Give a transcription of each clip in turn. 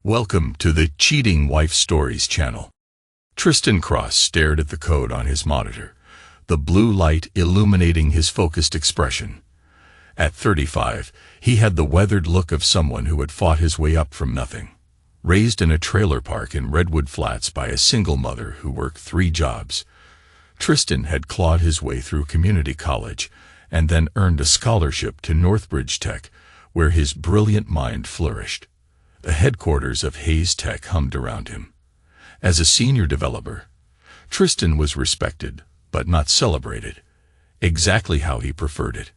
Welcome to the Cheating Wife Stories channel. Tristan Cross stared at the code on his monitor, the blue light illuminating his focused expression. At 35, he had the weathered look of someone who had fought his way up from nothing. Raised in a trailer park in Redwood Flats by a single mother who worked 3 jobs, Tristan had clawed his way through community college and then earned a scholarship to Northbridge Tech, where his brilliant mind flourished. The headquarters of Hayes Tech hummed around him. As a senior developer, Tristan was respected, but not celebrated, exactly how he preferred it.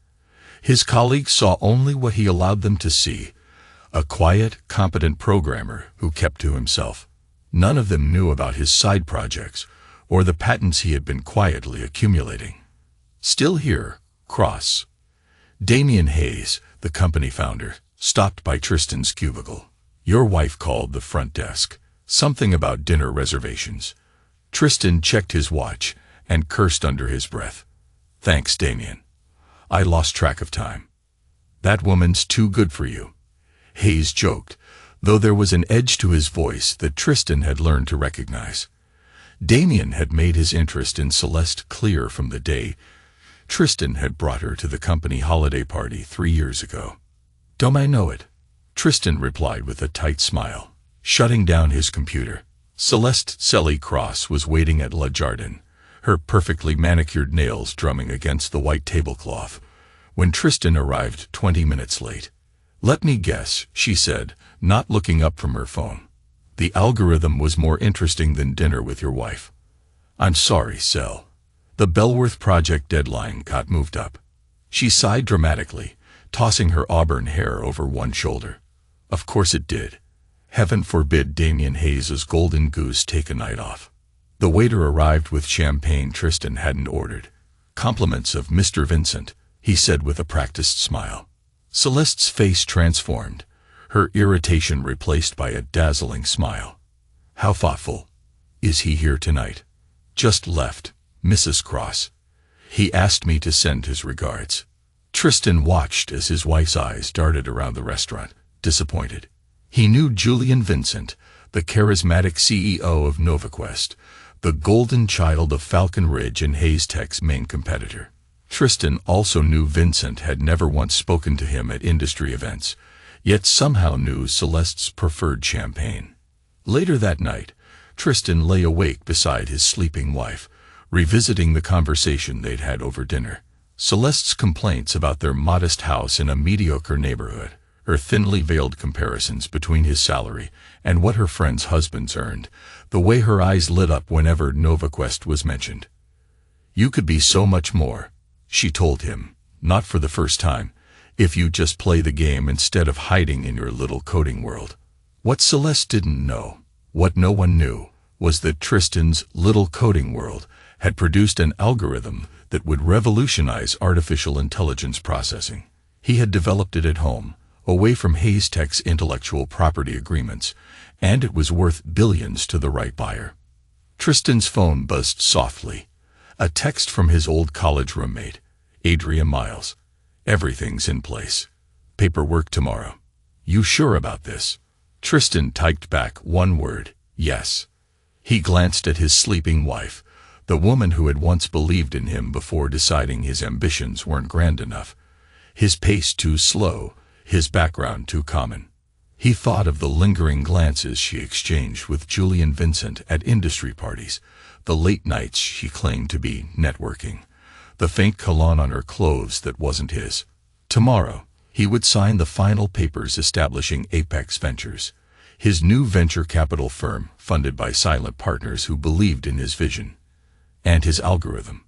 His colleagues saw only what he allowed them to see, a quiet, competent programmer who kept to himself. None of them knew about his side projects or the patents he had been quietly accumulating. Still here, Cross. Damian Hayes, the company founder, stopped by Tristan's cubicle. Your wife called the front desk. Something about dinner reservations. Tristan checked his watch and cursed under his breath. Thanks, Damian. I lost track of time. That woman's too good for you. Hayes joked, though there was an edge to his voice that Tristan had learned to recognize. Damian had made his interest in Celeste clear from the day Tristan had brought her to the company holiday party 3 years ago. Don't I know it? Tristan replied with a tight smile, shutting down his computer. Celeste Selly Cross was waiting at Le Jardin, her perfectly manicured nails drumming against the white tablecloth, when Tristan arrived 20 minutes late. Let me guess, she said, not looking up from her phone. The algorithm was more interesting than dinner with your wife. I'm sorry, Cell. The Bellworth project deadline got moved up. She sighed dramatically, tossing her auburn hair over one shoulder. Of course it did. Heaven forbid Damian Hayes' golden goose take a night off. The waiter arrived with champagne Tristan hadn't ordered. Compliments of Mr. Vincent, he said with a practiced smile. Celeste's face transformed, her irritation replaced by a dazzling smile. How thoughtful. Is he here tonight? Just left, Mrs. Cross. He asked me to send his regards. Tristan watched as his wife's eyes darted around the restaurant, disappointed. He knew Julian Vincent, the charismatic CEO of NovaQuest, the golden child of Falcon Ridge and Hayes Tech's main competitor. Tristan also knew Vincent had never once spoken to him at industry events, yet somehow knew Celeste's preferred champagne. Later that night, Tristan lay awake beside his sleeping wife, revisiting the conversation they'd had over dinner. Celeste's complaints about their modest house in a mediocre neighborhood, her thinly veiled comparisons between his salary and what her friends' husbands earned, the way her eyes lit up whenever NovaQuest was mentioned. You could be so much more, she told him, not for the first time, if you just play the game instead of hiding in your little coding world. What Celeste didn't know, what no one knew, was that Tristan's little coding world had produced an algorithm that would revolutionize artificial intelligence processing. He had developed it at home, away from Hayes Tech's intellectual property agreements, and it was worth billions to the right buyer. Tristan's phone buzzed softly. A text from his old college roommate, Adria Miles. Everything's in place. Paperwork tomorrow. You sure about this? Tristan typed back one word, yes. He glanced at his sleeping wife, the woman who had once believed in him before deciding his ambitions weren't grand enough. His pace too slow, his background too common. He thought of the lingering glances she exchanged with Julian Vincent at industry parties, the late nights she claimed to be networking, the faint cologne on her clothes that wasn't his. Tomorrow, he would sign the final papers establishing Apex Ventures, his new venture capital firm funded by silent partners who believed in his vision and his algorithm.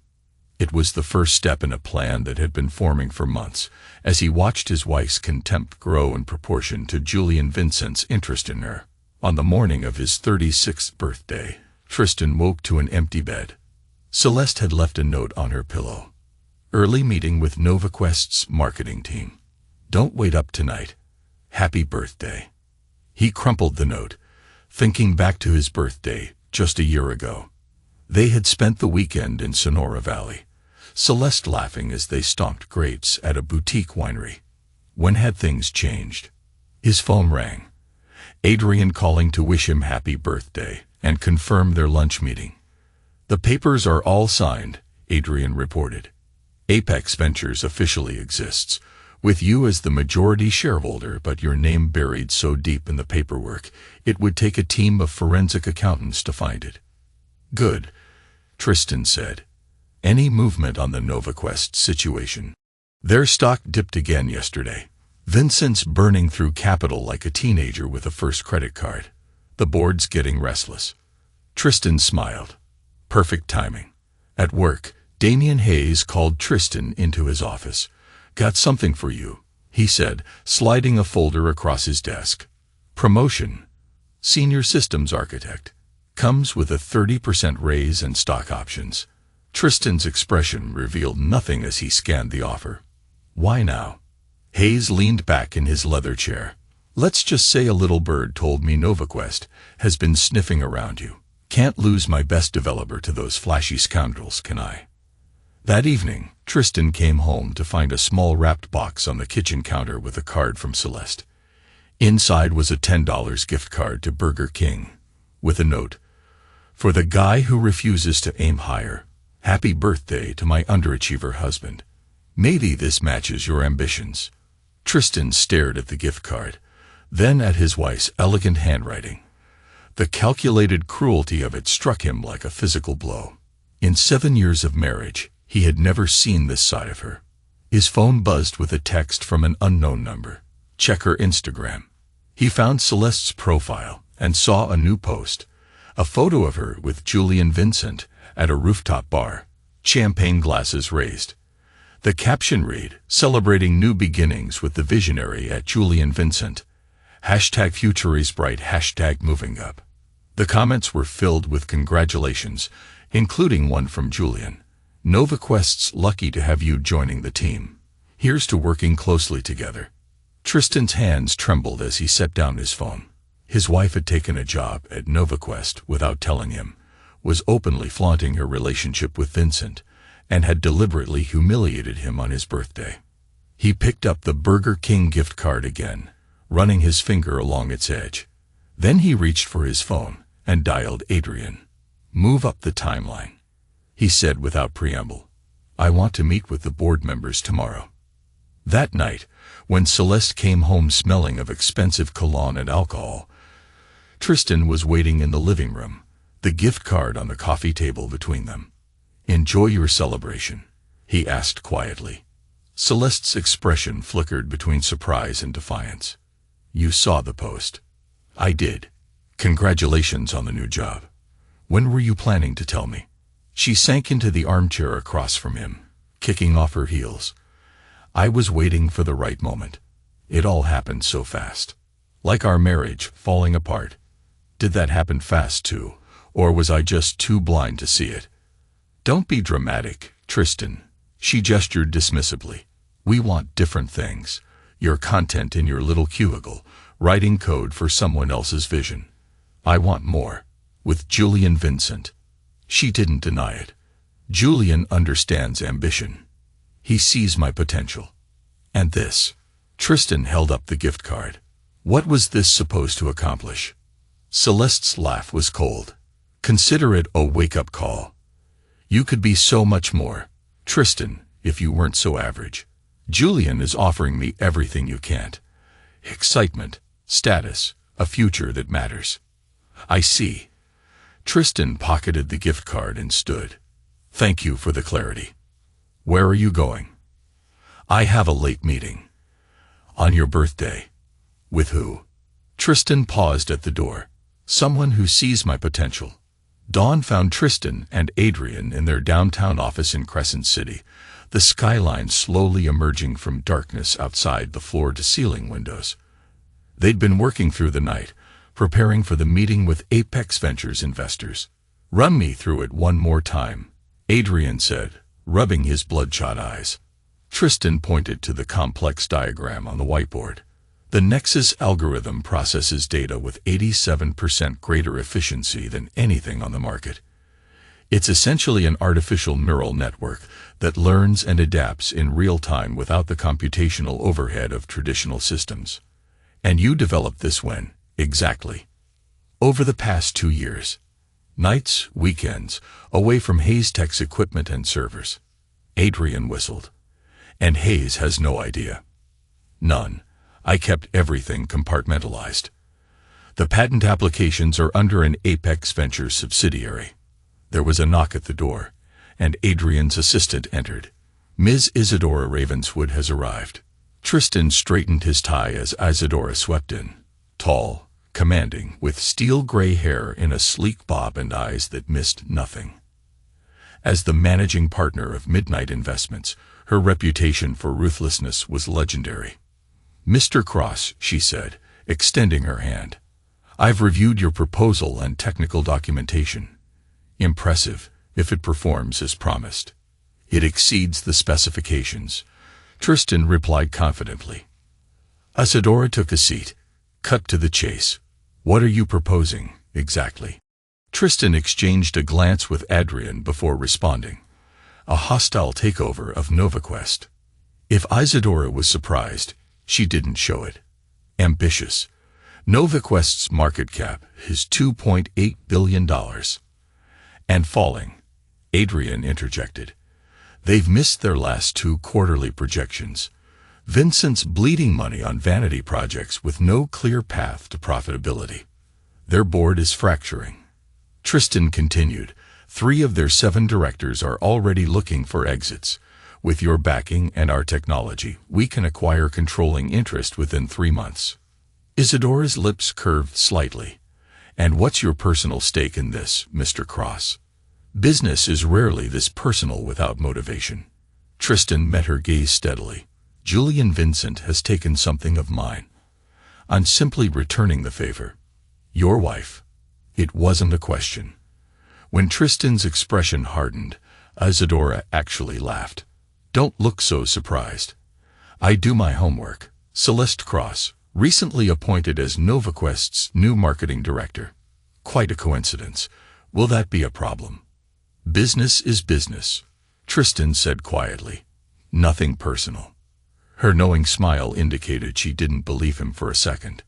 It was the first step in a plan that had been forming for months, as he watched his wife's contempt grow in proportion to Julian Vincent's interest in her. On the morning of his 36th birthday, Tristan woke to an empty bed. Celeste had left a note on her pillow. Early meeting with NovaQuest's marketing team. Don't wait up tonight. Happy birthday. He crumpled the note, thinking back to his birthday just a year ago. They had spent the weekend in Sonora Valley, Celeste laughing as they stomped grapes at a boutique winery. When had things changed? His phone rang. Adrian calling to wish him happy birthday and confirm their lunch meeting. The papers are all signed, Adrian reported. Apex Ventures officially exists, with you as the majority shareholder, but your name buried so deep in the paperwork, it would take a team of forensic accountants to find it. Good, Tristan said. Any movement on the NovaQuest situation? Their stock dipped again yesterday. Vincent's burning through capital like a teenager with a first credit card. The board's getting restless. Tristan smiled. Perfect timing. At work, Damian Hayes called Tristan into his office. Got something for you, he said, sliding a folder across his desk. Promotion. Senior Systems Architect. Comes with a 30% raise and stock options. Tristan's expression revealed nothing as he scanned the offer. Why now? Hayes leaned back in his leather chair. Let's just say a little bird told me NovaQuest has been sniffing around you. Can't lose my best developer to those flashy scoundrels, can I? That evening, Tristan came home to find a small wrapped box on the kitchen counter with a card from Celeste. Inside was a $10 gift card to Burger King, with a note. For the guy who refuses to aim higher, happy birthday to my underachiever husband. Maybe this matches your ambitions. Tristan stared at the gift card, then at his wife's elegant handwriting. The calculated cruelty of it struck him like a physical blow. In 7 years of marriage, he had never seen this side of her. His phone buzzed with a text from an unknown number. Check her Instagram. He found Celeste's profile and saw a new post. A photo of her with Julian Vincent at a rooftop bar, champagne glasses raised. The caption read, celebrating new beginnings with the visionary at Julian Vincent. #Future is bright, #moving up. The comments were filled with congratulations, including one from Julian. NovaQuest's lucky to have you joining the team. Here's to working closely together. Tristan's hands trembled as he set down his phone. His wife had taken a job at NovaQuest without telling him, was openly flaunting her relationship with Vincent, and had deliberately humiliated him on his birthday. He picked up the Burger King gift card again, running his finger along its edge. Then he reached for his phone and dialed Adrian. Move up the timeline, he said without preamble. I want to meet with the board members tomorrow. That night, when Celeste came home smelling of expensive cologne and alcohol, Tristan was waiting in the living room, the gift card on the coffee table between them. Enjoy your celebration, he asked quietly. Celeste's expression flickered between surprise and defiance. You saw the post. I did. Congratulations on the new job. When were you planning to tell me? She sank into the armchair across from him, kicking off her heels. I was waiting for the right moment. It all happened so fast. Like our marriage falling apart. Did that happen fast too, or was I just too blind to see it? Don't be dramatic, Tristan. She gestured dismissively. We want different things. Your content in your little cubicle, writing code for someone else's vision. I want more. With Julian Vincent. She didn't deny it. Julian understands ambition. He sees my potential. And this. Tristan held up the gift card. What was this supposed to accomplish? Celeste's laugh was cold. Consider it a wake-up call. You could be so much more, Tristan, if you weren't so average. Julian is offering me everything you can't. Excitement, status, a future that matters. I see. Tristan pocketed the gift card and stood. Thank you for the clarity. Where are you going? I have a late meeting. On your birthday. With who? Tristan paused at the door. Someone who sees my potential. Dawn found Tristan and Adrian in their downtown office in Crescent City, the skyline slowly emerging from darkness outside the floor-to-ceiling windows. They'd been working through the night, preparing for the meeting with Apex Ventures investors. Run me through it one more time, Adrian said, rubbing his bloodshot eyes. Tristan pointed to the complex diagram on the whiteboard. The Nexus algorithm processes data with 87% greater efficiency than anything on the market. It's essentially an artificial neural network that learns and adapts in real time without the computational overhead of traditional systems. And you developed this when, Exactly. Over the past 2 years. Nights, weekends, away from Hayes Tech's equipment and servers. Adrian whistled. And Hayes has no idea. None. I kept everything compartmentalized. The patent applications are under an Apex Ventures subsidiary. There was a knock at the door, and Adrian's assistant entered. Ms. Isadora Ravenswood has arrived. Tristan straightened his tie as Isadora swept in. Tall, commanding, with steel-gray hair in a sleek bob and eyes that missed nothing. As the managing partner of Midnight Investments, her reputation for ruthlessness was legendary. Mr. Cross, she said, extending her hand. I've reviewed your proposal and technical documentation. Impressive, if it performs as promised. It exceeds the specifications, Tristan replied confidently. Isadora took a seat. Cut to the chase. What are you proposing, exactly? Tristan exchanged a glance with Adrian before responding. A hostile takeover of NovaQuest. If Isadora was surprised, she didn't show it. Ambitious. NovaQuest's market cap is $2.8 billion. And falling. Adrian interjected. They've missed their last 2 quarterly projections. Vincent's bleeding money on vanity projects with no clear path to profitability. Their board is fracturing. Tristan continued, 3 of their 7 directors are already looking for exits. With your backing and our technology, we can acquire controlling interest within 3 months. Isadora's lips curved slightly. And what's your personal stake in this, Mr. Cross? Business is rarely this personal without motivation. Tristan met her gaze steadily. Julian Vincent has taken something of mine. I'm simply returning the favor. Your wife. It wasn't a question. When Tristan's expression hardened, Isadora actually laughed. Don't look so surprised. I do my homework. Celeste Cross, recently appointed as NovaQuest's new marketing director. Quite a coincidence. Will that be a problem? Business is business, Tristan said quietly. Nothing personal. Her knowing smile indicated she didn't believe him for a second.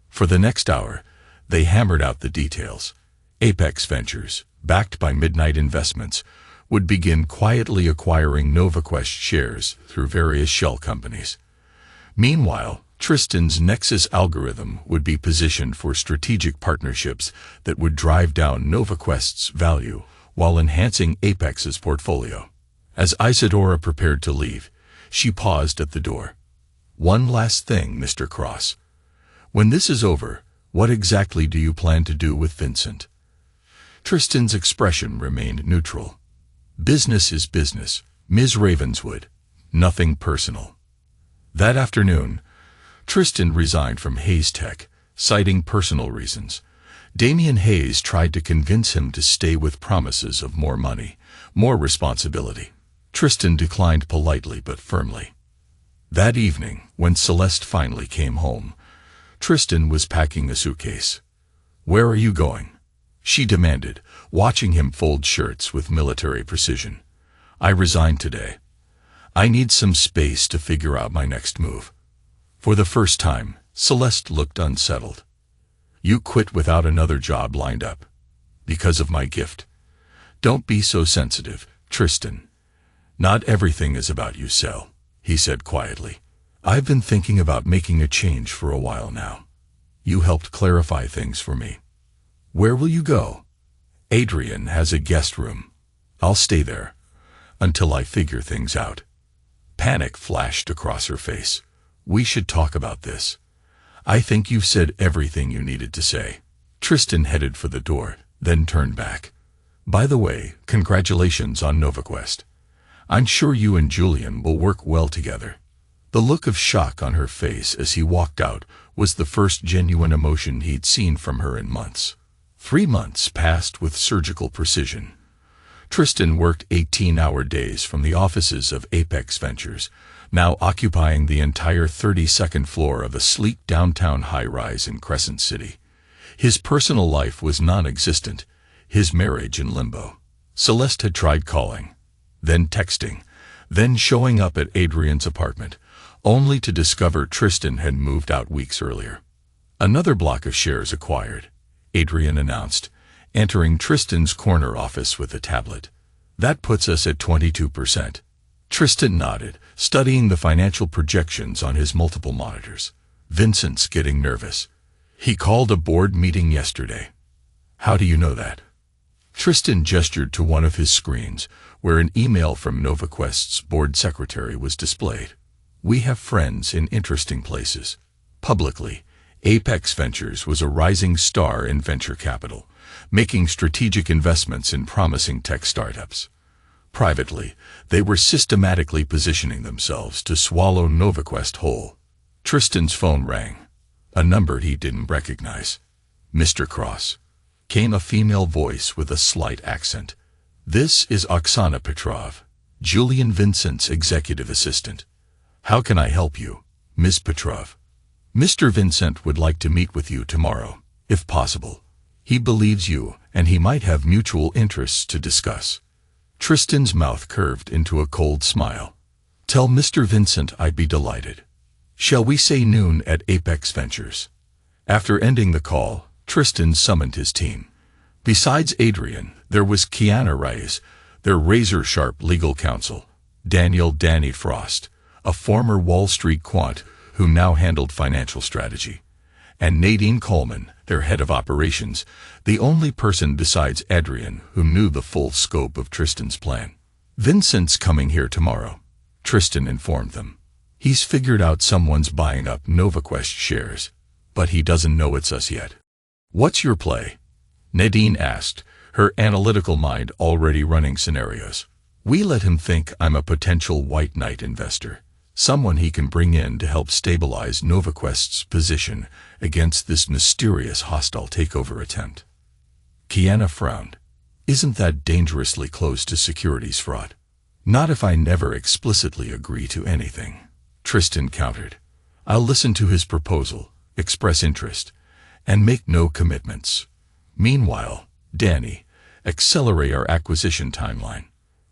For the next hour, they hammered out the details. Apex Ventures, backed by Midnight Investments, would begin quietly acquiring NovaQuest shares through various shell companies. Meanwhile, Tristan's Nexus algorithm would be positioned for strategic partnerships that would drive down NovaQuest's value while enhancing Apex's portfolio. As Isadora prepared to leave, she paused at the door. One last thing, Mr. Cross. When this is over, what exactly do you plan to do with Vincent? Tristan's expression remained neutral. Business is business, Ms. Ravenswood. Nothing personal. That afternoon, Tristan resigned from Hayes Tech, citing personal reasons. Damian Hayes tried to convince him to stay with promises of more money, more responsibility. Tristan declined politely but firmly. That evening, when Celeste finally came home, Tristan was packing a suitcase. Where are you going? She demanded, watching him fold shirts with military precision. I resigned today. I need some space to figure out my next move. For the first time, Celeste looked unsettled. You quit without another job lined up. Because of my gift. Don't be so sensitive, Tristan. Not everything is about you, Cel, he said quietly. I've been thinking about making a change for a while now. You helped clarify things for me. Where will you go? Adrian has a guest room. I'll stay there. Until I figure things out. Panic flashed across her face. We should talk about this. I think you've said everything you needed to say. Tristan headed for the door, then turned back. By the way, congratulations on NovaQuest. I'm sure you and Julian will work well together. The look of shock on her face as he walked out was the first genuine emotion he'd seen from her in months. 3 months passed with surgical precision. Tristan worked 18-hour days from the offices of Apex Ventures, now occupying the entire 32nd floor of a sleek downtown high-rise in Crescent City. His personal life was non-existent, his marriage in limbo. Celeste had tried calling, then texting, then showing up at Adrian's apartment, only to discover Tristan had moved out weeks earlier. Another block of shares acquired, Adrian announced, entering Tristan's corner office with a tablet. That puts us at 22%. Tristan nodded, studying the financial projections on his multiple monitors. Vincent's getting nervous. He called a board meeting yesterday. How do you know that? Tristan gestured to one of his screens, where an email from NovaQuest's board secretary was displayed. We have friends in interesting places. Publicly, Apex Ventures was a rising star in venture capital, making strategic investments in promising tech startups. Privately, they were systematically positioning themselves to swallow NovaQuest whole. Tristan's phone rang. A number he didn't recognize. Mr. Cross. Came a female voice with a slight accent. This is Oksana Petrov, Julian Vincent's executive assistant. How can I help you, Ms. Petrov? Mr. Vincent would like to meet with you tomorrow, if possible. He believes you, and he might have mutual interests to discuss. Tristan's mouth curved into a cold smile. Tell Mr. Vincent I'd be delighted. Shall we say noon at Apex Ventures? After ending the call, Tristan summoned his team. Besides Adrian, there was Kiana Reyes, their razor-sharp legal counsel, Danny Frost, a former Wall Street quant who now handled financial strategy, and Nadine Coleman, their head of operations, the only person besides Adrian who knew the full scope of Tristan's plan. Vincent's coming here tomorrow, Tristan informed them. He's figured out someone's buying up NovaQuest shares, but he doesn't know it's us yet. What's your play? Nadine asked, her analytical mind already running scenarios. We let him think I'm a potential white knight investor, someone he can bring in to help stabilize NovaQuest's position against this mysterious hostile takeover attempt. Kiana frowned. Isn't that dangerously close to securities fraud? Not if I never explicitly agree to anything, Tristan countered. I'll listen to his proposal, express interest, and make no commitments. Meanwhile, Danny, accelerate our acquisition timeline.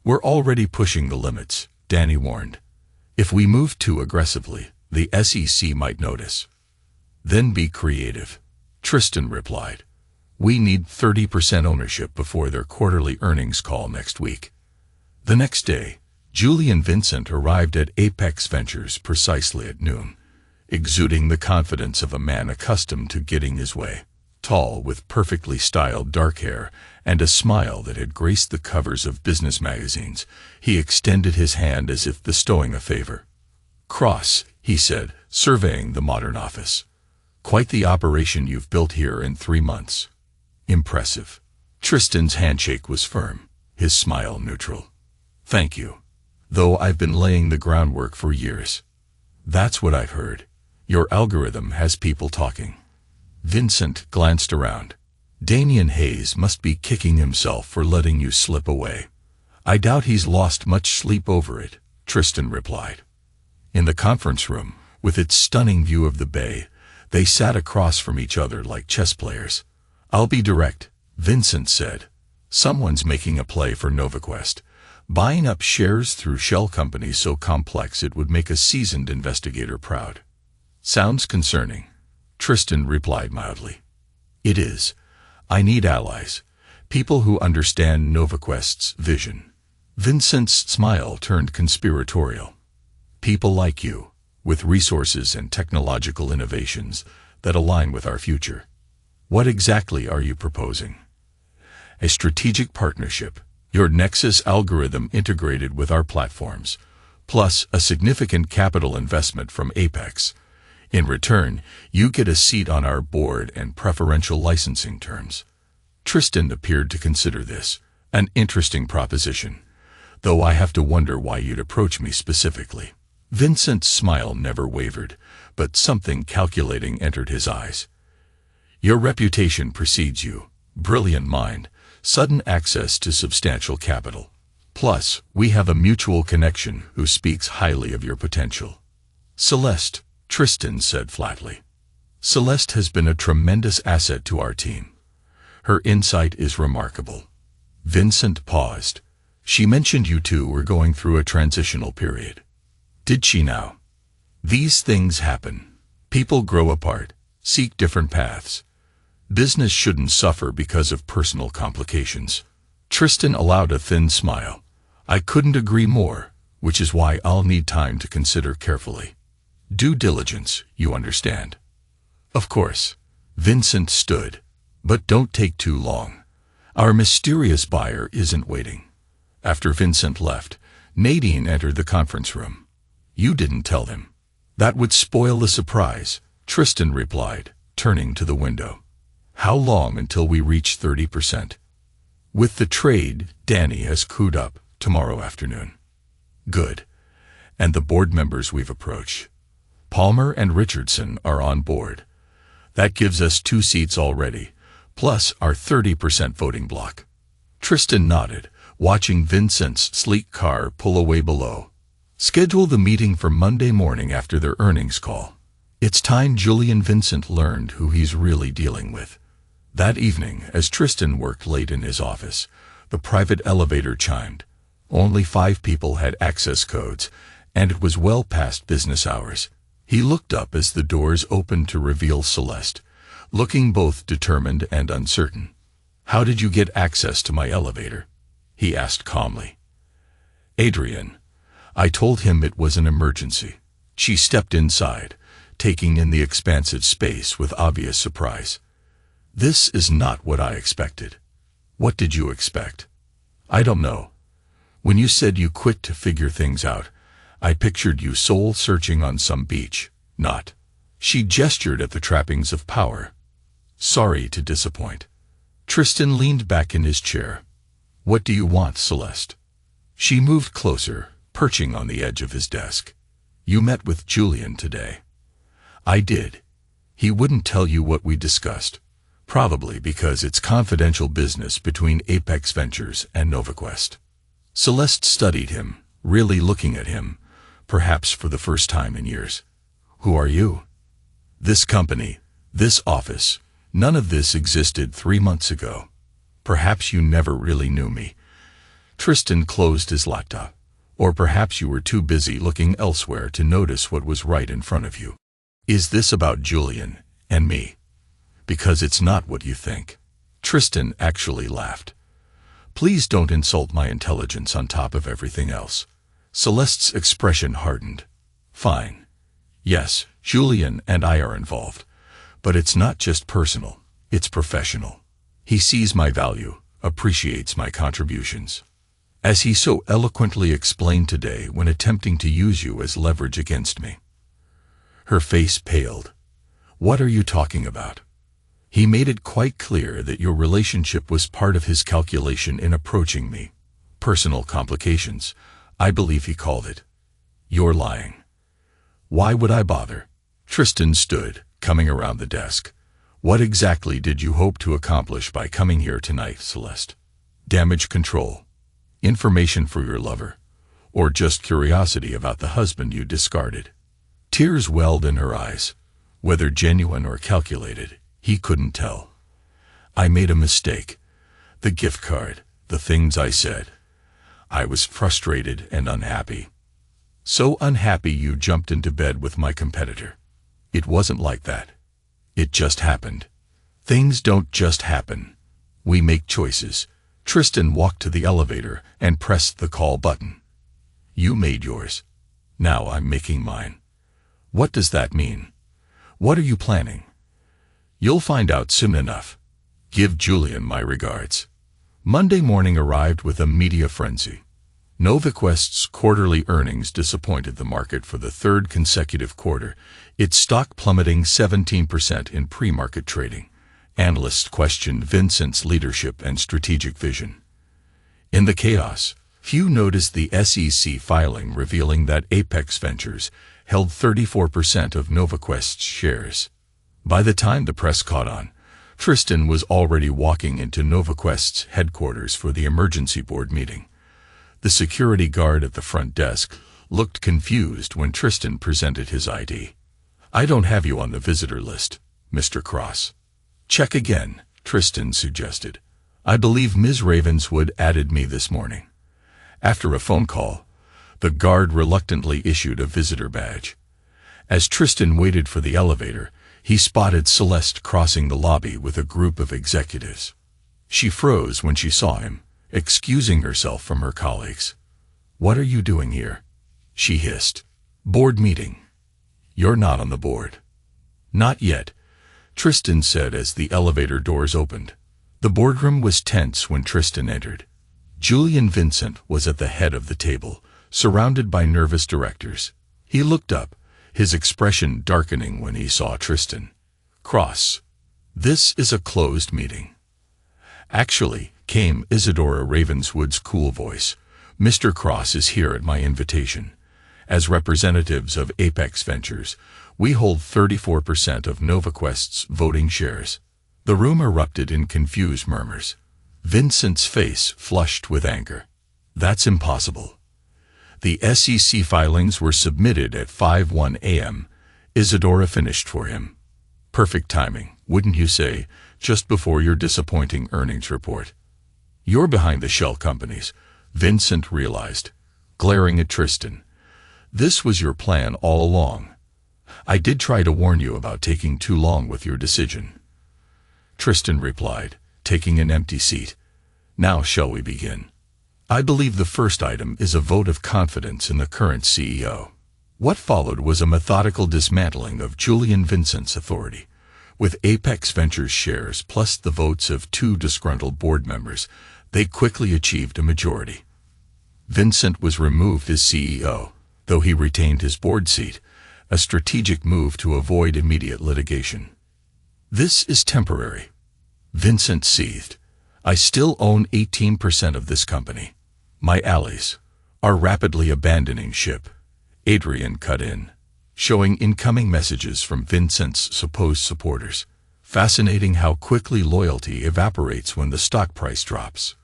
We're already pushing the limits, Danny warned. If we move too aggressively, the SEC might notice. Then be creative, Tristan replied. We need 30% ownership before their quarterly earnings call next week. The next day, Julian Vincent arrived at Apex Ventures precisely at noon, exuding the confidence of a man accustomed to getting his way. Tall, with perfectly styled dark hair and a smile that had graced the covers of business magazines, he extended his hand as if bestowing a favor. Cross, he said, surveying the modern office. Quite the operation you've built here in 3 months. Impressive. Tristan's handshake was firm, his smile neutral. Thank you. Though I've been laying the groundwork for years. That's what I've heard. Your algorithm has people talking. Vincent glanced around. Damian Hayes must be kicking himself for letting you slip away. I doubt he's lost much sleep over it, Tristan replied. In the conference room, with its stunning view of the bay, they sat across from each other like chess players. I'll be direct, Vincent said. Someone's making a play for NovaQuest, buying up shares through shell companies so complex it would make a seasoned investigator proud. Sounds concerning, Tristan replied mildly. It is. I need allies, people who understand NovaQuest's vision. Vincent's smile turned conspiratorial. People like you, with resources and technological innovations that align with our future. What exactly are you proposing? A strategic partnership, your Nexus algorithm integrated with our platforms, plus a significant capital investment from Apex. In return, you get a seat on our board and preferential licensing terms. Tristan appeared to consider this an interesting proposition, though I have to wonder why you'd approach me specifically. Vincent's smile never wavered, but something calculating entered his eyes. Your reputation precedes you, brilliant mind, sudden access to substantial capital. Plus, we have a mutual connection who speaks highly of your potential. Celeste, Tristan said flatly. Celeste has been a tremendous asset to our team. Her insight is remarkable. Vincent paused. She mentioned you two were going through a transitional period. Did she now? These things happen. People grow apart. Seek different paths. Business shouldn't suffer because of personal complications. Tristan allowed a thin smile. I couldn't agree more, which is why I'll need time to consider carefully. Due diligence, you understand. Of course. Vincent stood. But don't take too long. Our mysterious buyer isn't waiting. After Vincent left, Nadine entered the conference room. You didn't tell them. That would spoil the surprise, Tristan replied, turning to the window. How long until we reach 30%? With the trade, Danny has couped up tomorrow afternoon. Good. And the board members we've approached. Palmer and Richardson are on board. That gives us 2 seats already, plus our 30% voting block. Tristan nodded, watching Vincent's sleek car pull away below. Schedule the meeting for Monday morning after their earnings call. It's time Julian Vincent learned who he's really dealing with. That evening, as Tristan worked late in his office, the private elevator chimed. Only 5 people had access codes, and it was well past business hours. He looked up as the doors opened to reveal Celeste, looking both determined and uncertain. How did you get access to my elevator? He asked calmly. Adrian. I told him it was an emergency. She stepped inside, taking in the expansive space with obvious surprise. This is not what I expected. What did you expect? I don't know. When you said you quit to figure things out, I pictured you soul-searching on some beach, not. She gestured at the trappings of power. Sorry to disappoint. Tristan leaned back in his chair. What do you want, Celeste? She moved closer, perching on the edge of his desk. You met with Julian today. I did. He wouldn't tell you what we discussed, probably because it's confidential business between Apex Ventures and NovaQuest. Celeste studied him, really looking at him, perhaps for the first time in years. Who are you? This company, this office, none of this existed 3 months ago. Perhaps you never really knew me. Tristan closed his laptop. Or perhaps you were too busy looking elsewhere to notice what was right in front of you. Is this about Julian and me? Because it's not what you think. Tristan actually laughed. Please don't insult my intelligence on top of everything else. Celeste's expression hardened. Fine. Yes, Julian and I are involved. But it's not just personal, it's professional. He sees my value, appreciates my contributions. As he so eloquently explained today when attempting to use you as leverage against me. Her face paled. What are you talking about? He made it quite clear that your relationship was part of his calculation in approaching me. Personal complications, I believe he called it. You're lying. Why would I bother? Tristan stood, coming around the desk. What exactly did you hope to accomplish by coming here tonight, Celeste? Damage control? Information for your lover? Or just curiosity about the husband you discarded? Tears welled in her eyes. Whether genuine or calculated, he couldn't tell. I made a mistake. The gift card, the things I said. I was frustrated and unhappy. So unhappy you jumped into bed with my competitor. It wasn't like that. It just happened. Things don't just happen. We make choices. Tristan walked to the elevator and pressed the call button. You made yours. Now I'm making mine. What does that mean? What are you planning? You'll find out soon enough. Give Julian my regards. Monday morning arrived with a media frenzy. NovaQuest's quarterly earnings disappointed the market for the 3rd consecutive quarter, its stock plummeting 17% in pre-market trading. Analysts questioned Vincent's leadership and strategic vision. In the chaos, few noticed the SEC filing revealing that Apex Ventures held 34% of NovaQuest's shares. By the time the press caught on, Tristan was already walking into NovaQuest's headquarters for the emergency board meeting. The security guard at the front desk looked confused when Tristan presented his ID. I don't have you on the visitor list, Mr. Cross. Check again, Tristan suggested. I believe Ms. Ravenswood added me this morning. After a phone call, the guard reluctantly issued a visitor badge. As Tristan waited for the elevator, he spotted Celeste crossing the lobby with a group of executives. She froze when she saw him, excusing herself from her colleagues. "What are you doing here?" she hissed. "Board meeting." "You're not on the board." "Not yet," Tristan said as the elevator doors opened. The boardroom was tense when Tristan entered. Julian Vincent was at the head of the table, surrounded by nervous directors. He looked up, his expression darkening when he saw Tristan. "Cross, this is a closed meeting." "Actually," came Isadora Ravenswood's cool voice, "Mr. Cross is here at my invitation. As representatives of Apex Ventures, we hold 34% of NovaQuest's voting shares." The room erupted in confused murmurs. Vincent's face flushed with anger. "That's impossible." The SEC filings were submitted at 5:01 a.m. Isadora finished for him. "Perfect timing, wouldn't you say, just before your disappointing earnings report?" "You're behind the shell companies," Vincent realized, glaring at Tristan. "This was your plan all along. I did try to warn you about taking too long with your decision." Tristan replied, taking an empty seat. "Now shall we begin? I believe the first item is a vote of confidence in the current CEO." What followed was a methodical dismantling of Julian Vincent's authority. With Apex Ventures shares plus the votes of 2 disgruntled board members, they quickly achieved a majority. Vincent was removed as CEO, though he retained his board seat, a strategic move to avoid immediate litigation. "This is temporary," Vincent seethed. "I still own 18% of this company. My allies are rapidly abandoning ship." Adrian cut in, showing incoming messages from Vincent's supposed supporters. "Fascinating how quickly loyalty evaporates when the stock price drops."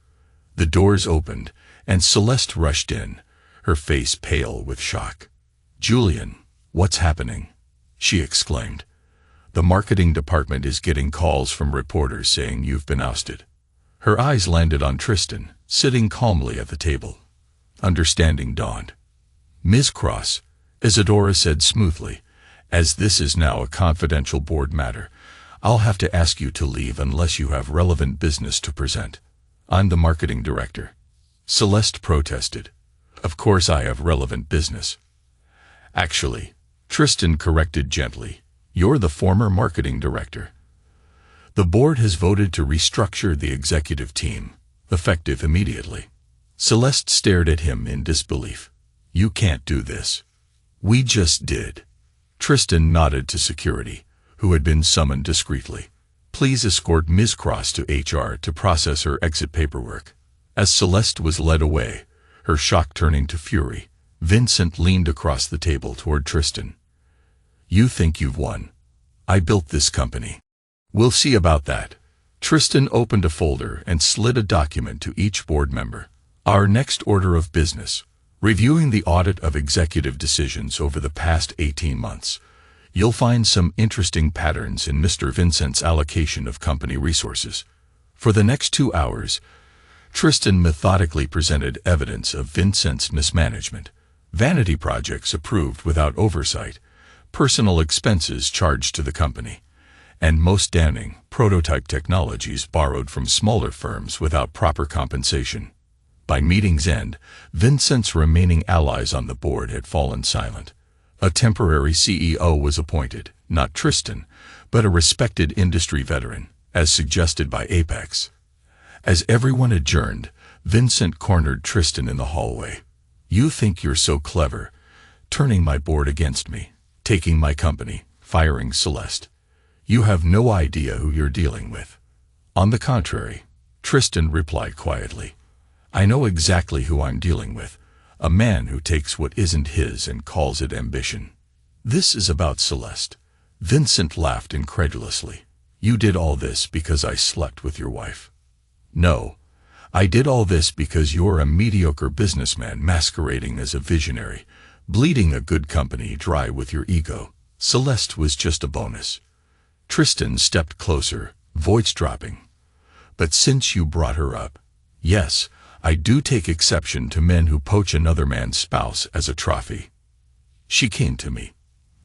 The doors opened, and Celeste rushed in, her face pale with shock. "Julian, what's happening?" she exclaimed. "The marketing department is getting calls from reporters saying you've been ousted." Her eyes landed on Tristan, sitting calmly at the table. Understanding dawned. "Ms. Cross," Isadora said smoothly, "as this is now a confidential board matter, I'll have to ask you to leave unless you have relevant business to present." "I'm the marketing director," Celeste protested. "Of course I have relevant business." "Actually," Tristan corrected gently, "you're the former marketing director." "The board has voted to restructure the executive team, effective immediately." Celeste stared at him in disbelief. "You can't do this." "We just did." Tristan nodded to security, who had been summoned discreetly. "Please escort Ms. Cross to HR to process her exit paperwork." As Celeste was led away, her shock turning to fury, Vincent leaned across the table toward Tristan. "You think you've won? I built this company." "We'll see about that." Tristan opened a folder and slid a document to each board member. "Our next order of business, reviewing the audit of executive decisions over the past 18 months. You'll find some interesting patterns in Mr. Vincent's allocation of company resources." For the next 2 hours, Tristan methodically presented evidence of Vincent's mismanagement, vanity projects approved without oversight, personal expenses charged to the company, and most damning, prototype technologies borrowed from smaller firms without proper compensation. By meeting's end, Vincent's remaining allies on the board had fallen silent. A temporary CEO was appointed, not Tristan, but a respected industry veteran, as suggested by Apex. As everyone adjourned, Vincent cornered Tristan in the hallway. "You think you're so clever, turning my board against me, taking my company, firing Celeste. You have no idea who you're dealing with." "On the contrary," Tristan replied quietly, "I know exactly who I'm dealing with, a man who takes what isn't his and calls it ambition." "This is about Celeste." Vincent laughed incredulously. "You did all this because I slept with your wife." "No, I did all this because you're a mediocre businessman masquerading as a visionary, bleeding a good company dry with your ego. Celeste was just a bonus." Tristan stepped closer, voice dropping. "But since you brought her up, yes, I do take exception to men who poach another man's spouse as a trophy." "She came to me,"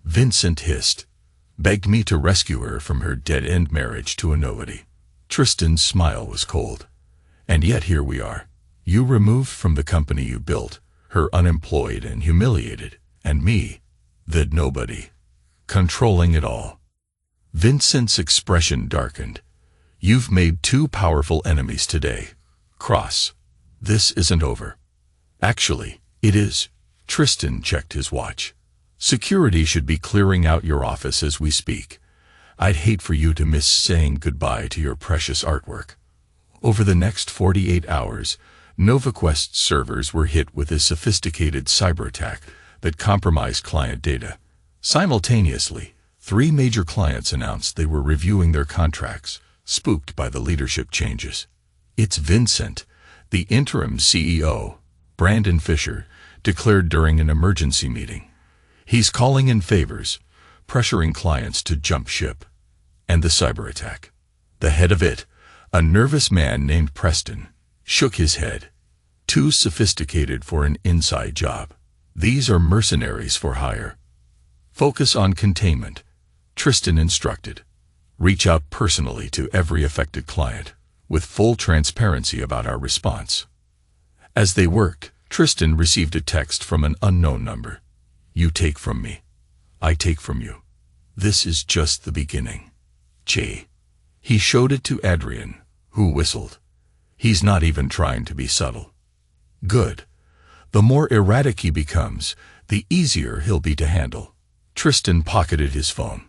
Vincent hissed. begged me to rescue her from her dead-end marriage to a nobody. Tristan's smile was cold. And yet here we are. You removed from the company you built, her unemployed and humiliated, and me, the nobody, controlling it all. Vincent's expression darkened. You've made two powerful enemies today. Cross. This isn't over. Actually, it is. Tristan checked his watch. Security should be clearing out your office as we speak. I'd hate for you to miss saying goodbye to your precious artwork. Over the next 48 hours, NovaQuest's servers were hit with a sophisticated cyber attack that compromised client data. Simultaneously, 3 major clients announced they were reviewing their contracts, spooked by the leadership changes. It's Vincent, the interim CEO, Brandon Fisher, declared during an emergency meeting. He's calling in favors, pressuring clients to jump ship. And the cyber attack. The head of it, a nervous man named Preston, shook his head. Too sophisticated for an inside job. These are mercenaries for hire. Focus on containment, Tristan instructed. Reach out personally to every affected client, with full transparency about our response. As they worked, Tristan received a text from an unknown number. You take from me. I take from you. This is just the beginning. Che. He showed it to Adrian, who whistled. He's not even trying to be subtle. Good. The more erratic he becomes, the easier he'll be to handle. Tristan pocketed his phone.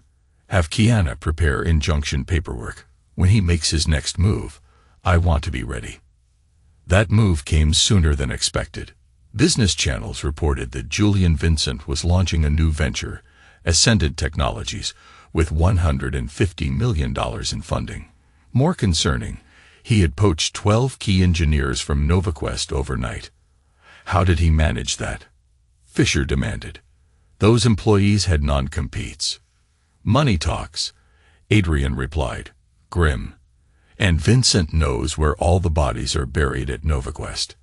Have Kiana prepare injunction paperwork. When he makes his next move, I want to be ready. That move came sooner than expected. Business channels reported that Julian Vincent was launching a new venture, Ascendant Technologies, with $150 million in funding. More concerning, he had poached 12 key engineers from NovaQuest overnight. How did he manage that? Fisher demanded. Those employees had non-competes. Money talks, Adrian replied, grim. And Vincent knows where all the bodies are buried at NovaQuest.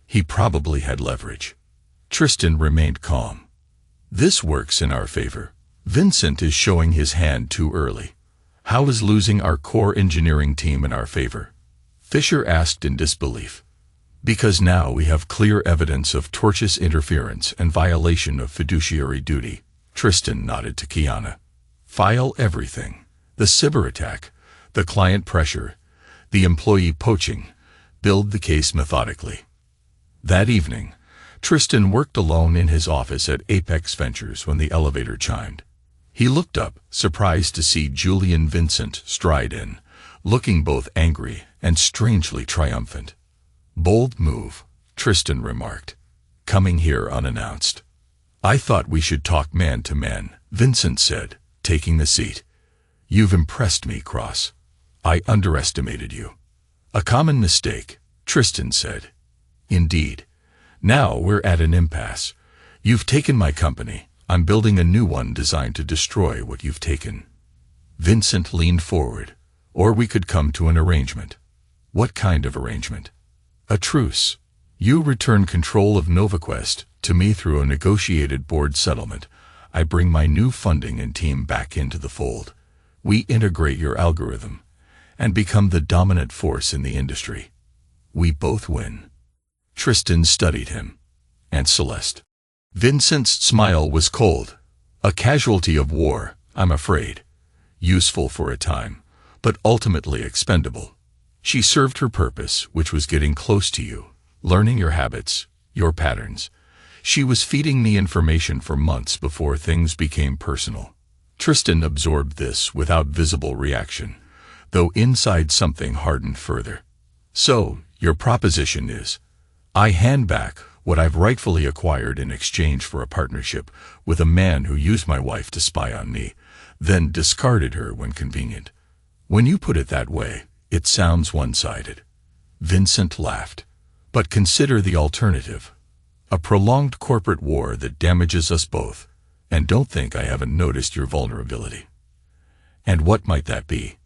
He probably had leverage. Tristan remained calm. This works in our favor. Vincent is showing his hand too early. How is losing our core engineering team in our favor? Fisher asked in disbelief. Because now we have clear evidence of tortious interference and violation of fiduciary duty. Tristan nodded to Kiana. File everything. The cyber attack, the client pressure, the employee poaching. Build the case methodically. That evening, Tristan worked alone in his office at Apex Ventures when the elevator chimed. He looked up, surprised to see Julian Vincent stride in, looking both angry and strangely triumphant. Bold move, Tristan remarked, coming here unannounced. I thought we should talk man to man, Vincent said, taking the seat. You've impressed me, Cross. I underestimated you. A common mistake, Tristan said. Indeed. Now we're at an impasse. You've taken my company. I'm building a new one designed to destroy what you've taken. Vincent leaned forward. Or we could come to an arrangement. What kind of arrangement? A truce. You return control of NovaQuest to me through a negotiated board settlement. I bring my new funding and team back into the fold. We integrate your algorithm and become the dominant force in the industry. We both win. Tristan studied him. And Celeste. Vincent's smile was cold. A casualty of war, I'm afraid. Useful for a time, but ultimately expendable. She served her purpose, which was getting close to you, learning your habits, your patterns. She was feeding me information for months before things became personal. Tristan absorbed this without visible reaction, though inside something hardened further. So, your proposition is, I hand back what I've rightfully acquired in exchange for a partnership with a man who used my wife to spy on me, then discarded her when convenient. When you put it that way, it sounds one-sided. Vincent laughed. But consider the alternative. A prolonged corporate war that damages us both. And don't think I haven't noticed your vulnerability. And what might that be?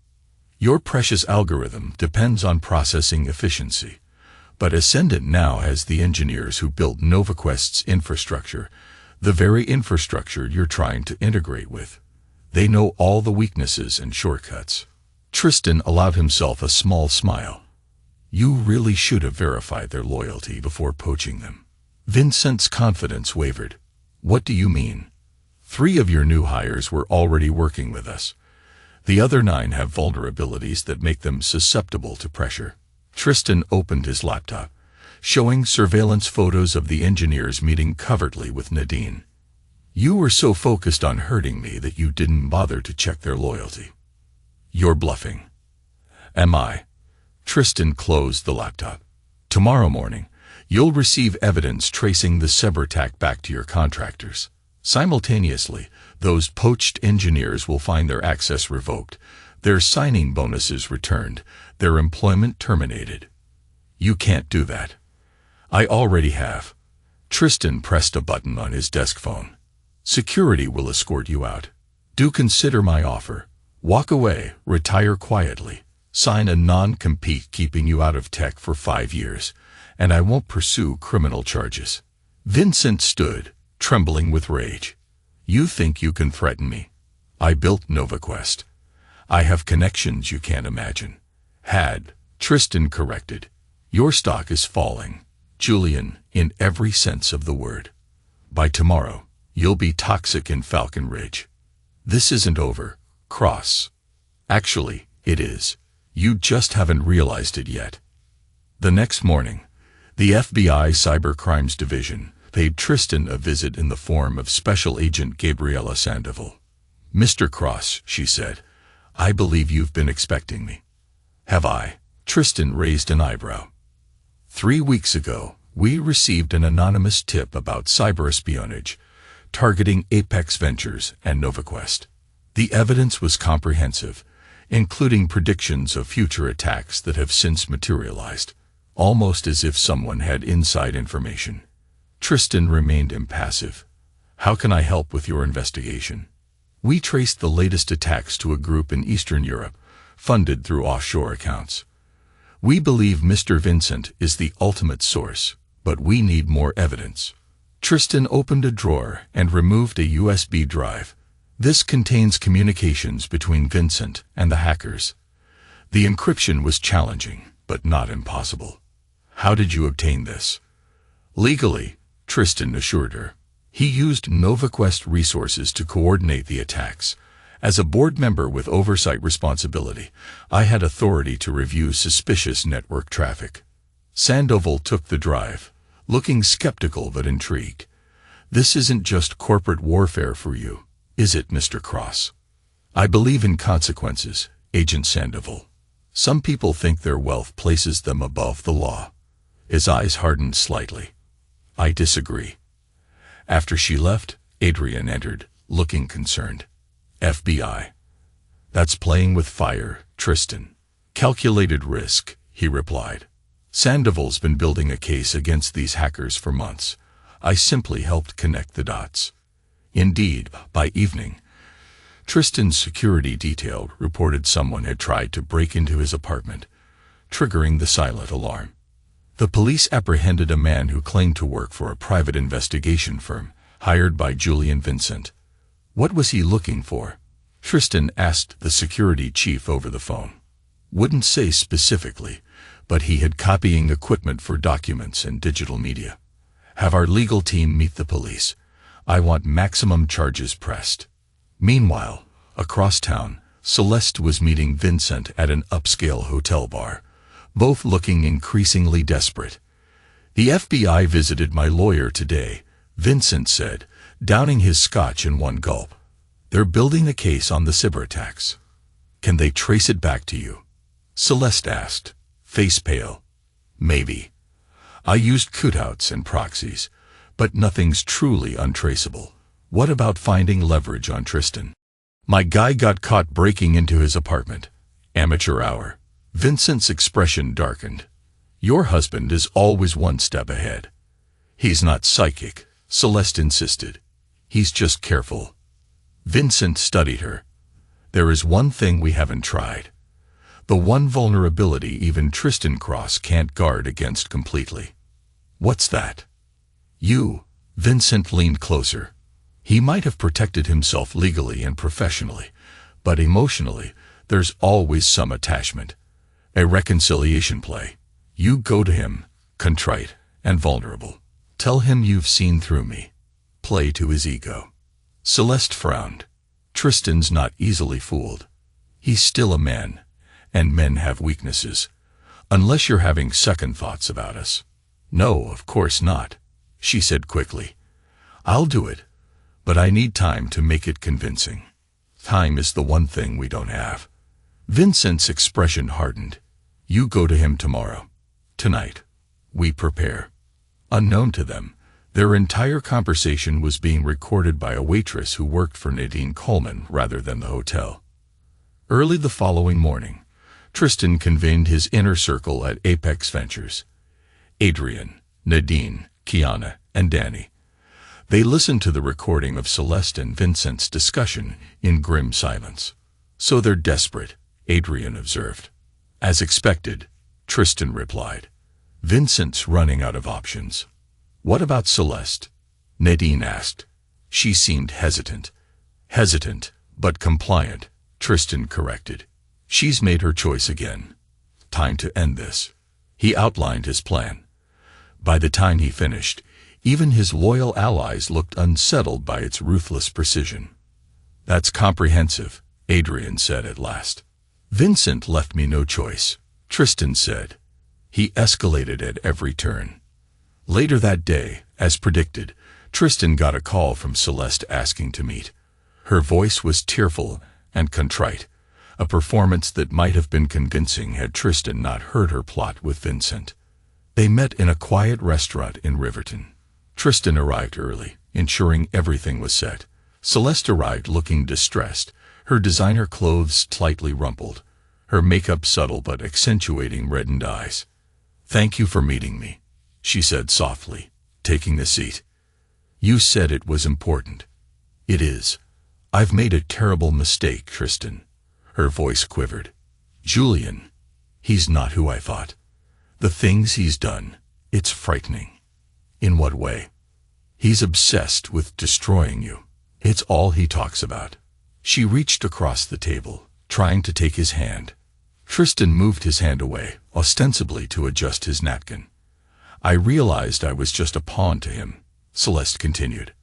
Your precious algorithm depends on processing efficiency. But Ascendant now has the engineers who built NovaQuest's infrastructure, the very infrastructure you're trying to integrate with. They know all the weaknesses and shortcuts. Tristan allowed himself a small smile. You really should have verified their loyalty before poaching them. Vincent's confidence wavered. What do you mean? 3 of your new hires were already working with us. The other 9 have vulnerabilities that make them susceptible to pressure. Tristan opened his laptop, showing surveillance photos of the engineers meeting covertly with Nadine. You were so focused on hurting me that you didn't bother to check their loyalty. You're bluffing. Am I? Tristan closed the laptop. Tomorrow morning, you'll receive evidence tracing the cyber attack back to your contractors. Simultaneously, those poached engineers will find their access revoked, their signing bonuses returned, their employment terminated. You can't do that. I already have. Tristan pressed a button on his desk phone. Security will escort you out. Do consider my offer. Walk away, retire quietly, sign a non-compete keeping you out of tech for 5 years, and I won't pursue criminal charges. Vincent stood, trembling with rage. You think you can threaten me? I built NovaQuest. I have connections you can't imagine. Tristan corrected. Your stock is falling, Julian, in every sense of the word. By tomorrow, you'll be toxic in Falcon Ridge. This isn't over, Cross. Actually, it is. You just haven't realized it yet. The next morning, the FBI Cybercrimes Division paid Tristan a visit in the form of Special Agent Gabriela Sandoval. Mr. Cross, she said, I believe you've been expecting me. Have I? Tristan raised an eyebrow. 3 weeks ago, we received an anonymous tip about cyber espionage, targeting Apex Ventures and NovaQuest. The evidence was comprehensive, including predictions of future attacks that have since materialized, almost as if someone had inside information. Tristan remained impassive. How can I help with your investigation? We traced the latest attacks to a group in Eastern Europe, funded through offshore accounts. We believe Mr. Vincent is the ultimate source, but we need more evidence. Tristan opened a drawer and removed a USB drive. This contains communications between Vincent and the hackers. The encryption was challenging, but not impossible. How did you obtain this? Legally, Tristan assured her. He used NovaQuest resources to coordinate the attacks. As a board member with oversight responsibility, I had authority to review suspicious network traffic. Sandoval took the drive, looking skeptical but intrigued. This isn't just corporate warfare for you, is it, Mr. Cross? I believe in consequences, Agent Sandoval. Some people think their wealth places them above the law. His eyes hardened slightly. I disagree. After she left, Adrian entered, looking concerned. FBI. That's playing with fire, Tristan. Calculated risk, he replied. Sandoval's been building a case against these hackers for months. I simply helped connect the dots. Indeed, by evening, Tristan's security detail reported someone had tried to break into his apartment, triggering the silent alarm. The police apprehended a man who claimed to work for a private investigation firm hired by Julian Vincent. What was he looking for? Tristan asked the security chief over the phone. Wouldn't say specifically, but he had copying equipment for documents and digital media. Have our legal team meet the police. I want maximum charges pressed. Meanwhile, across town, Celeste was meeting Vincent at an upscale hotel bar, both looking increasingly desperate. The FBI visited my lawyer today, Vincent said, downing his scotch in one gulp. They're building a case on the cyber attacks. Can they trace it back to you? Celeste asked, face pale. Maybe. I used coutouts and proxies, but nothing's truly untraceable. What about finding leverage on Tristan? My guy got caught breaking into his apartment. Amateur hour. Vincent's expression darkened. Your husband is always one step ahead. He's not psychic, Celeste insisted. He's just careful. Vincent studied her. There is one thing we haven't tried. The one vulnerability even Tristan Cross can't guard against completely. What's that? You. Vincent leaned closer. He might have protected himself legally and professionally, but emotionally, there's always some attachment. A reconciliation play. You go to him, contrite and vulnerable. Tell him you've seen through me. Play to his ego. Celeste frowned. Tristan's not easily fooled. He's still a man, and men have weaknesses. Unless you're having second thoughts about us. No, of course not, she said quickly. I'll do it, but I need time to make it convincing. Time is the one thing we don't have. Vincent's expression hardened. You go to him tomorrow. Tonight. We prepare. Unknown to them, their entire conversation was being recorded by a waitress who worked for Nadine Coleman rather than the hotel. Early the following morning, Tristan convened his inner circle at Apex Ventures. Adrian, Nadine, Kiana, and Danny. They listened to the recording of Celeste and Vincent's discussion in grim silence. So they're desperate, Adrian observed. As expected, Tristan replied. Vincent's running out of options. What about Celeste? Nadine asked. She seemed hesitant. Hesitant, but compliant, Tristan corrected. She's made her choice again. Time to end this. He outlined his plan. By the time he finished, even his loyal allies looked unsettled by its ruthless precision. That's comprehensive, Adrian said at last. Vincent left me no choice, Tristan said. He escalated at every turn. Later that day, as predicted, Tristan got a call from Celeste asking to meet. Her voice was tearful and contrite, a performance that might have been convincing had Tristan not heard her plot with Vincent. They met in a quiet restaurant in Riverton. Tristan arrived early, ensuring everything was set. Celeste arrived looking distressed, her designer clothes slightly rumpled, her makeup subtle but accentuating reddened eyes. Thank you for meeting me, she said softly, taking the seat. You said it was important. It is. I've made a terrible mistake, Tristan. Her voice quivered. Julian. He's not who I thought. The things he's done, it's frightening. In what way? He's obsessed with destroying you. It's all he talks about. She reached across the table, trying to take his hand. Tristan moved his hand away, ostensibly to adjust his napkin. I realized I was just a pawn to him, Celeste continued.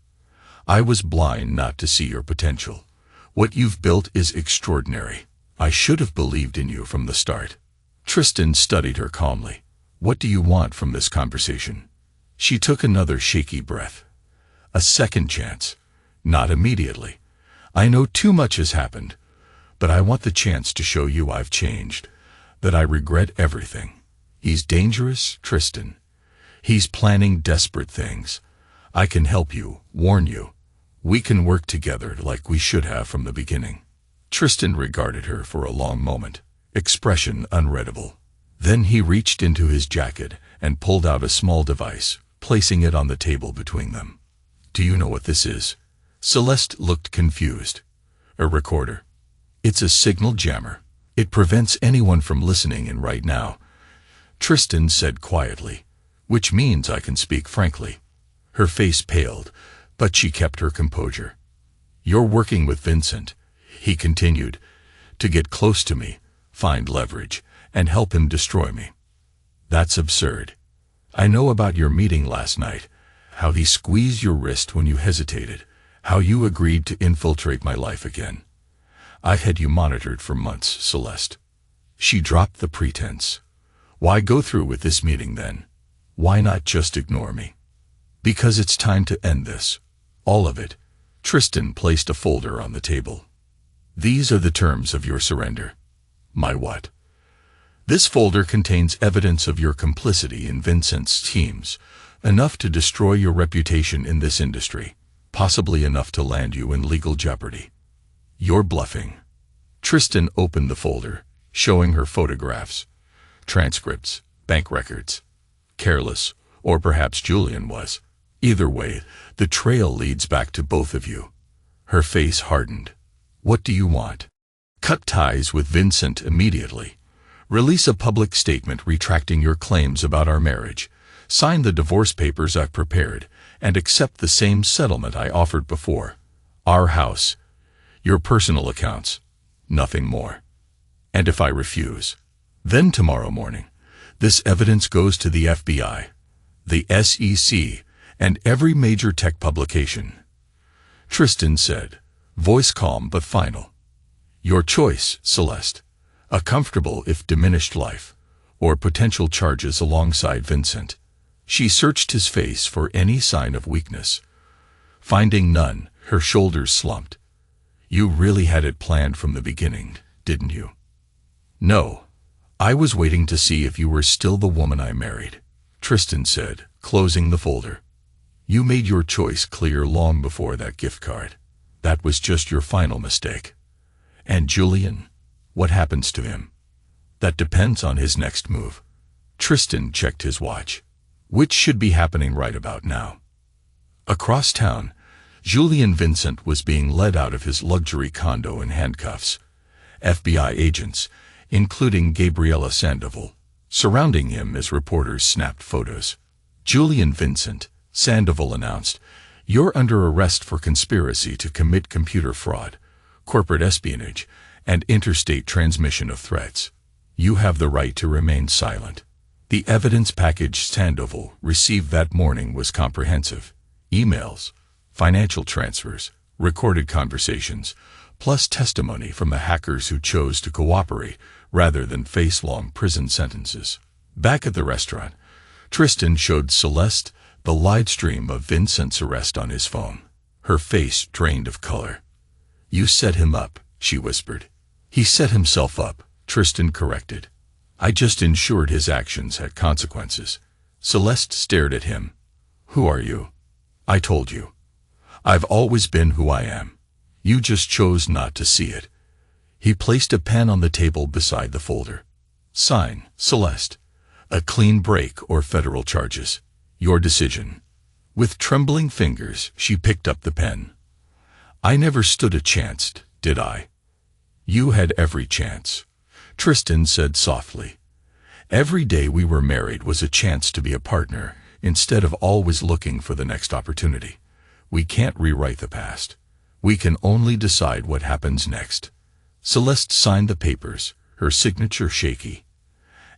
I was blind not to see your potential. What you've built is extraordinary. I should have believed in you from the start. Tristan studied her calmly. What do you want from this conversation? She took another shaky breath. A second chance. Not immediately. I know too much has happened, but I want the chance to show you I've changed, that I regret everything. He's dangerous, Tristan. He's planning desperate things. I can help you, warn you. We can work together like we should have from the beginning. Tristan regarded her for a long moment, expression unreadable. Then he reached into his jacket and pulled out a small device, placing it on the table between them. Do you know what this is? Celeste looked confused. A recorder. It's a signal jammer. It prevents anyone from listening in right now. Tristan said quietly, which means I can speak frankly. Her face paled, but she kept her composure. You're working with Vincent, he continued, to get close to me, find leverage, and help him destroy me. That's absurd. I know about your meeting last night, how he squeezed your wrist when you hesitated, how you agreed to infiltrate my life again. I've had you monitored for months, Celeste. She dropped the pretense. Why go through with this meeting then? Why not just ignore me? Because it's time to end this. All of it. Tristan placed a folder on the table. These are the terms of your surrender. My what? This folder contains evidence of your complicity in Vincent's schemes, enough to destroy your reputation in this industry, possibly enough to land you in legal jeopardy. You're bluffing. Tristan opened the folder, showing her photographs, transcripts, bank records. Careless, or perhaps Julian was. Either way, the trail leads back to both of you. Her face hardened. What do you want? Cut ties with Vincent immediately. Release a public statement retracting your claims about our marriage. Sign the divorce papers I've prepared, and accept the same settlement I offered before. Our house, your personal accounts, nothing more. And if I refuse, then tomorrow morning, this evidence goes to the FBI, the SEC, and every major tech publication." Tristan said, voice calm but final. "Your choice, Celeste. A comfortable if diminished life, or potential charges alongside Vincent." She searched his face for any sign of weakness. Finding none, her shoulders slumped. "You really had it planned from the beginning, didn't you?" "No. I was waiting to see if you were still the woman I married," Tristan said, closing the folder. "You made your choice clear long before that gift card. That was just your final mistake. And Julian, what happens to him?" "That depends on his next move." Tristan checked his watch, which should be happening right about now. Across town, Julian Vincent was being led out of his luxury condo in handcuffs. FBI agents, including Gabriella Sandoval, surrounding him as reporters snapped photos. "Julian Vincent," Sandoval announced, "you're under arrest for conspiracy to commit computer fraud, corporate espionage, and interstate transmission of threats. You have the right to remain silent." The evidence package Sandoval received that morning was comprehensive. Emails, financial transfers, recorded conversations, plus testimony from the hackers who chose to cooperate rather than face long prison sentences. Back at the restaurant, Tristan showed Celeste the live stream of Vincent's arrest on his phone. Her face drained of color. "You set him up," she whispered. "He set himself up," Tristan corrected. "I just ensured his actions had consequences." Celeste stared at him. "Who are you?" "I told you. I've always been who I am. You just chose not to see it." He placed a pen on the table beside the folder. "Sign, Celeste. A clean break or federal charges. Your decision." With trembling fingers, she picked up the pen. "I never stood a chance, did I?" "You had every chance," Tristan said softly. "Every day we were married was a chance to be a partner, instead of always looking for the next opportunity. We can't rewrite the past. We can only decide what happens next." Celeste signed the papers, her signature shaky.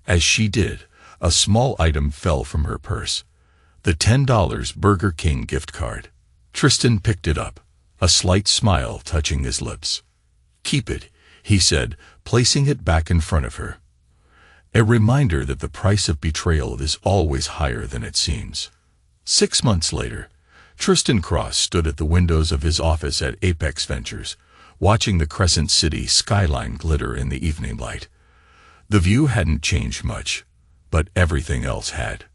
As she did, a small item fell from her purse. The $10 Burger King gift card. Tristan picked it up, a slight smile touching his lips. "Keep it," he said, placing it back in front of her. A reminder that the price of betrayal is always higher than it seems. 6 months later, Tristan Cross stood at the windows of his office at Apex Ventures, watching the Crescent City skyline glitter in the evening light. The view hadn't changed much, but everything else had.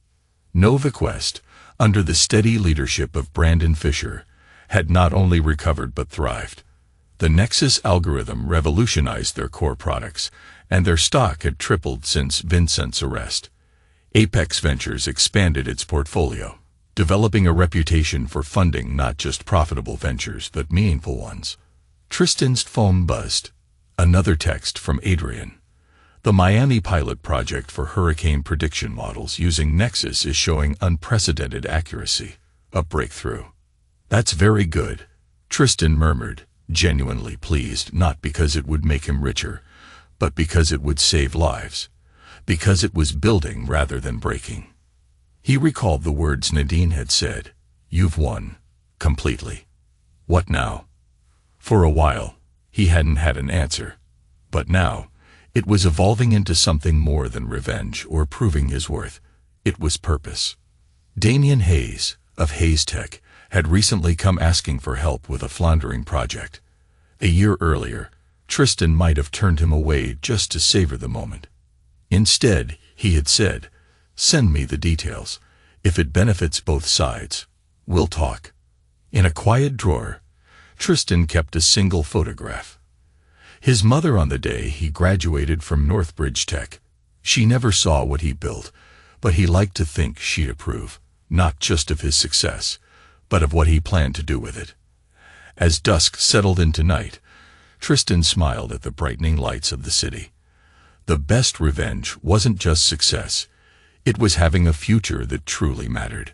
NovaQuest, under the steady leadership of Brandon Fisher, had not only recovered but thrived. The Nexus algorithm revolutionized their core products, and their stock had tripled since Vincent's arrest. Apex Ventures expanded its portfolio, developing a reputation for funding not just profitable ventures but meaningful ones. Tristan's phone buzzed. Another text from Adrian. "The Miami pilot project for hurricane prediction models using Nexus is showing unprecedented accuracy. A breakthrough." "That's very good," Tristan murmured, genuinely pleased, not because it would make him richer, but because it would save lives, because it was building rather than breaking. He recalled the words Nadine had said, "You've won, completely." What now? For a while, he hadn't had an answer, but now, it was evolving into something more than revenge or proving his worth. It was purpose. Damian Hayes, of Hayes Tech, had recently come asking for help with a floundering project. A year earlier, Tristan might have turned him away just to savor the moment. Instead, he had said, "Send me the details. If it benefits both sides, we'll talk." In a quiet drawer, Tristan kept a single photograph. His mother on the day he graduated from Northbridge Tech. She never saw what he built, but he liked to think she'd approve, not just of his success, but of what he planned to do with it. As dusk settled into night, Tristan smiled at the brightening lights of the city. The best revenge wasn't just success, it was having a future that truly mattered.